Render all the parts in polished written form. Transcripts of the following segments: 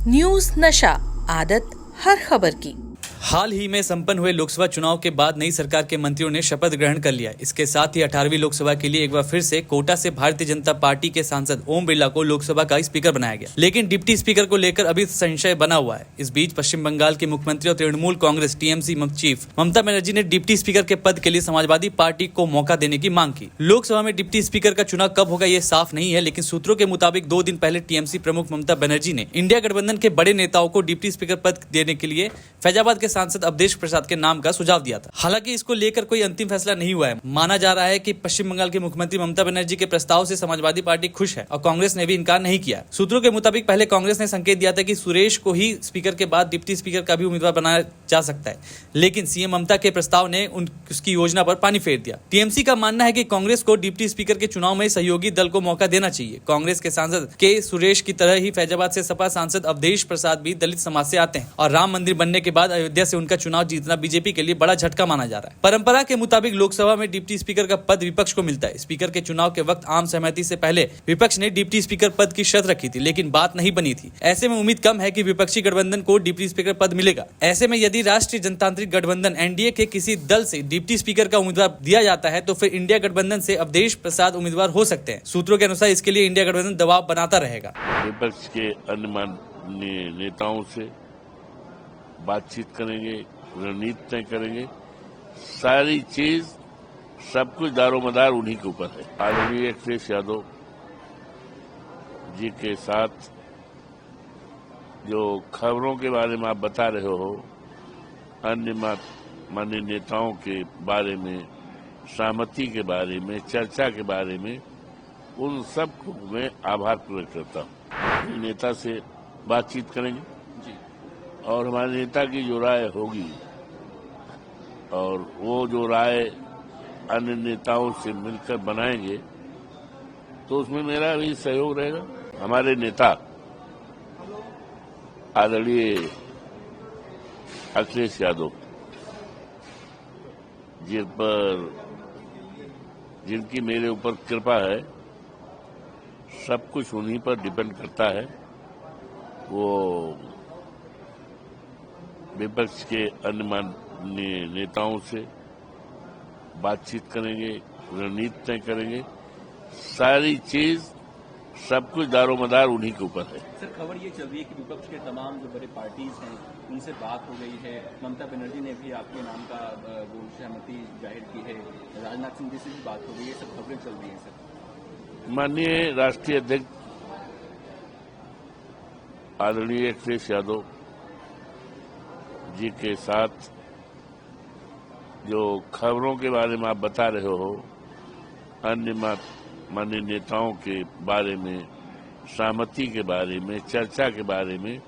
News नशा, आदत हर खबर की। हाल ही में संपन्न हुए लोकसभा चुनाव के बाद नई सरकार के मंत्रियों ने शपथ ग्रहण कर लिया। इसके साथ ही 18वीं लोकसभा के लिए एक बार फिर से कोटा से भारतीय जनता पार्टी के सांसद ओम बिरला को लोकसभा का स्पीकर बनाया गया, लेकिन डिप्टी स्पीकर को लेकर अभी संशय बना हुआ है। इस बीच पश्चिम बंगाल के मुख्यमंत्री और तृणमूल कांग्रेस टीएमसी चीफ ममता बनर्जी ने डिप्टी स्पीकर के पद के लिए समाजवादी पार्टी को मौका देने की मांग की। लोकसभा में डिप्टी स्पीकर का चुनाव कब होगा ये साफ नहीं है, लेकिन सूत्रों के मुताबिक 2 दिन पहले टीएमसी प्रमुख ममता बनर्जी ने इंडिया गठबंधन के बड़े नेताओं को डिप्टी स्पीकर पद देने के लिए फैजाबाद के सांसद अवधेश प्रसाद के नाम का सुझाव दिया था। हालांकि इसको लेकर कोई अंतिम फैसला नहीं हुआ है। माना जा रहा है कि पश्चिम बंगाल के मुख्यमंत्री ममता बनर्जी के प्रस्ताव से समाजवादी पार्टी खुश है और कांग्रेस ने भी इनकार नहीं किया। सूत्रों के मुताबिक पहले कांग्रेस ने संकेत दिया था कि सुरेश को ही स्पीकर के बाद डिप्टी स्पीकर का भी उम्मीदवार बनाया जा सकता है, लेकिन सीएम ममता के प्रस्ताव ने उसकी योजना पर पानी फेर दिया। टीएमसी का मानना है कि कांग्रेस को डिप्टी स्पीकर के चुनाव में सहयोगी दल को मौका देना चाहिए। कांग्रेस के सांसद के सुरेश की तरह ही फैजाबाद से सपा सांसद अवधेश प्रसाद भी दलित समाज से आते हैं और राम मंदिर बनने के बाद अयोध्या से उनका चुनाव जीतना बीजेपी के लिए बड़ा झटका माना जा रहा है। परंपरा के मुताबिक लोकसभा में डिप्टी स्पीकर का पद विपक्ष को मिलता है। स्पीकर के चुनाव के वक्त आम सहमति से पहले विपक्ष ने डिप्टी स्पीकर पद की शर्त रखी थी, लेकिन बात नहीं बनी थी। ऐसे में उम्मीद कम है कि विपक्षी गठबंधन को डिप्टी स्पीकर पद मिलेगा। ऐसे में यदि राष्ट्रीय जनतांत्रिक गठबंधन एनडीए के किसी दल से डिप्टी स्पीकर का उम्मीदवार दिया जाता है तो फिर इंडिया गठबंधन से अवधेश प्रसाद उम्मीदवार हो सकते हैं। सूत्रों के अनुसार इसके लिए इंडिया गठबंधन दबाव बनाता रहेगा। विपक्ष के अन्य माननीय नेताओं से बातचीत करेंगे, रणनीति तय करेंगे। सारी चीज सब कुछ दारोमदार उन्हीं के ऊपर है। आदरणीय अखिलेश यादव जी के साथ जो खबरों के बारे में आप बता रहे हो, अन्य माननीय नेताओं के बारे में, सहमति के बारे में, चर्चा के बारे में, उन सब को मैं आभार प्रकट करता हूँ। नेता से बातचीत करेंगे और हमारे नेता की जो राय होगी और वो जो राय अन्य नेताओं से मिलकर बनाएंगे तो उसमें मेरा भी सहयोग रहेगा। हमारे नेता आदरणीय अखिलेश यादव जिनकी मेरे ऊपर कृपा है, सब कुछ उन्हीं पर डिपेंड करता है। वो विपक्ष के अन्य माननीय नेताओं से बातचीत करेंगे, रणनीति तय करेंगे। सारी चीज सब कुछ दारोमदार उन्हीं के ऊपर है। सर, खबर ये चल रही है कि विपक्ष के तमाम जो बड़े पार्टीज हैं उनसे बात हो गई है। ममता बनर्जी ने भी आपके नाम का सहमति जाहिर की है। राजनाथ सिंह जी से भी बात हो गई है। सब खबरें चल रही हैं सर। माननीय राष्ट्रीय अध्यक्ष आदरणीय अखिलेश यादव जी के साथ जो खबरों के बारे में आप बता रहे हो, अन्य माननीय नेताओं के बारे में, सहमति के बारे में, चर्चा के बारे में,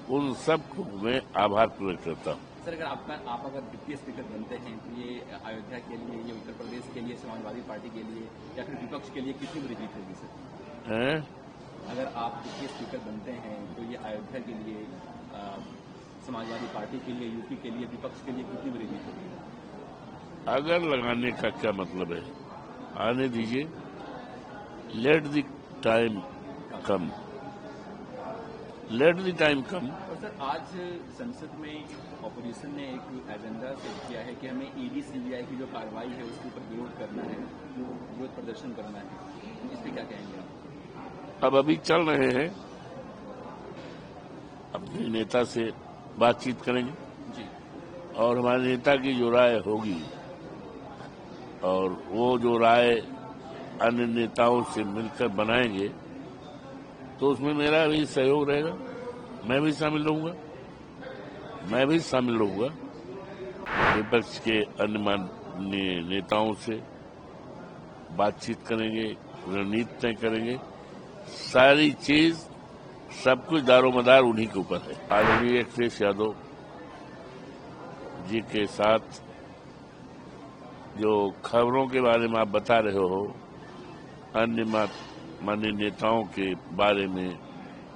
उन सब को मैं आभार प्रकट करता हूँ। सर, आप अगर डिप्टी स्पीकर बनते हैं तो ये अयोध्या के लिए, ये उत्तर प्रदेश के लिए, समाजवादी पार्टी के लिए या फिर विपक्ष के लिए कितनी बड़ी जीत होगी सर? अगर आप डिप्टी स्पीकर बनते हैं तो ये अयोध्या के लिए, समाजवादी पार्टी के लिए, यूपी के लिए, विपक्ष के लिए कितनी बड़ी जीत होगी? अगर लगाने का क्या मतलब है, आने दीजिए, let the time come, let the time come. और सर, आज संसद में ऑपोजिशन ने एक एजेंडा सेट किया है कि हमें ईडी सीबीआई की जो कार्रवाई है उसके ऊपर विरोध करना है, विरोध प्रदर्शन करना है। इस पर क्या कहेंगे आप? अब अभी चल रहे हैं, अपने नेता से बातचीत करेंगे जी और हमारे नेता की जो राय होगी और वो जो राय अन्य नेताओं से मिलकर बनाएंगे तो उसमें मेरा भी सहयोग रहेगा। मैं भी शामिल रहूंगा। विपक्ष के अन्य माननीय नेताओं से बातचीत करेंगे, रणनीति तय करेंगे। सारी चीज सब कुछ दारोमदार उन्हीं के ऊपर है। आदरणीय अखिलेश यादव जी के साथ जो खबरों के बारे में आप बता रहे हो, अन्य माननीय नेताओं के बारे में,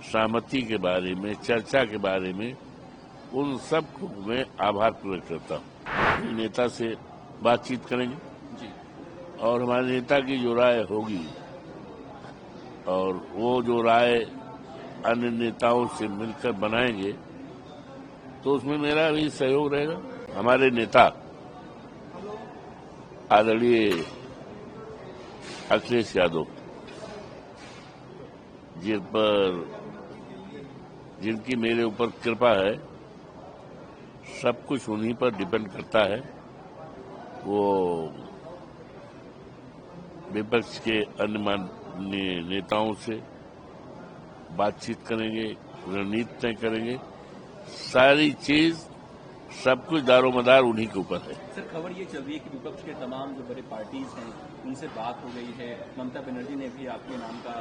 सहमति के बारे में, चर्चा के बारे में, उन सब को मैं आभार प्रकट करता हूँ। नेता से बातचीत करेंगे और हमारे नेता की जो राय होगी और वो जो राय अन्य नेताओं से मिलकर बनाएंगे तो उसमें मेरा भी सहयोग रहेगा। हमारे नेता आदरणीय अखिलेश यादव जिनकी मेरे ऊपर कृपा है, सब कुछ उन्हीं पर डिपेंड करता है। वो विपक्ष के अन्य माननीय नेताओं से बातचीत करेंगे, रणनीति तय करेंगे, सारी चीज सब कुछ दारोमदार उन्हीं के ऊपर है। सर, खबर ये चल रही है कि विपक्ष के तमाम जो बड़े पार्टीज हैं उनसे बात हो गई है। ममता बनर्जी ने भी आपके नाम का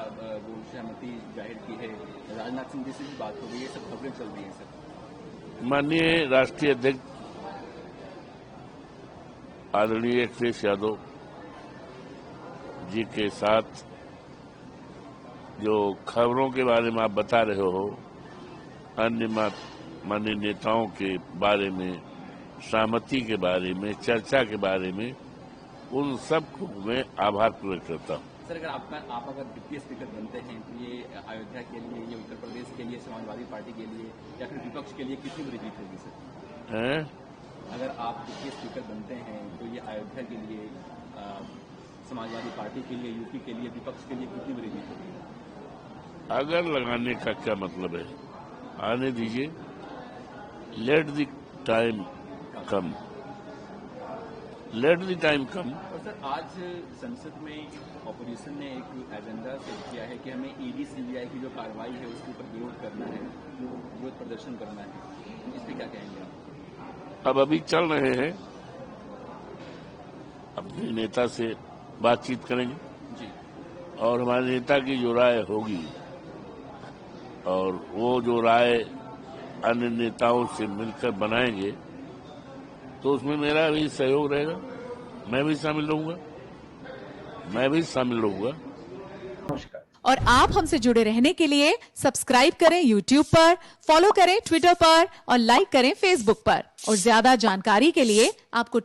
सहमति जाहिर की है। राजनाथ सिंह जी से भी बात हो गई है। सब खबरें चल रही हैं सर। माननीय राष्ट्रीय अध्यक्ष आदरणीय अखिलेश यादव जी के साथ जो खबरों के बारे में आप बता रहे हो, अन्य माननीय नेताओं के बारे में, सहमति के बारे में, चर्चा के बारे में, उन सब को मैं आभार प्रकट करता हूँ। सर, आप अगर डिप्टी स्पीकर बनते हैं तो ये अयोध्या के लिए, ये उत्तर प्रदेश के लिए, समाजवादी पार्टी के लिए या फिर विपक्ष के लिए कितनी बड़ी जीत होगी सर? अगर आप डिप्टी स्पीकर बनते हैं तो ये अयोध्या के लिए, समाजवादी पार्टी के लिए, यूपी के लिए, विपक्ष के लिए कितनी बड़ी जीत होगी? अगर लगाने का क्या मतलब है, आने दीजिए, let the time come, let the time come. और सर, आज संसद में ऑपोजिशन ने एक एजेंडा सेट किया है कि हमें ईडी सीबीआई की जो कार्रवाई है उसके ऊपर विरोध करना है, विरोध प्रदर्शन करना है। इस पर क्या कहेंगे आप? अब अभी चल रहे हैं, अपने नेता से बातचीत करेंगे जी, और हमारे नेता की जो राय होगी और वो जो राय अन्य नेताओं से मिलकर बनाएंगे तो उसमें मेरा भी सहयोग रहेगा। मैं भी शामिल रहूंगा। नमस्कार। और आप हमसे जुड़े रहने के लिए सब्सक्राइब करें YouTube पर, फॉलो करें Twitter पर और लाइक करें Facebook पर। और ज्यादा जानकारी के लिए आपको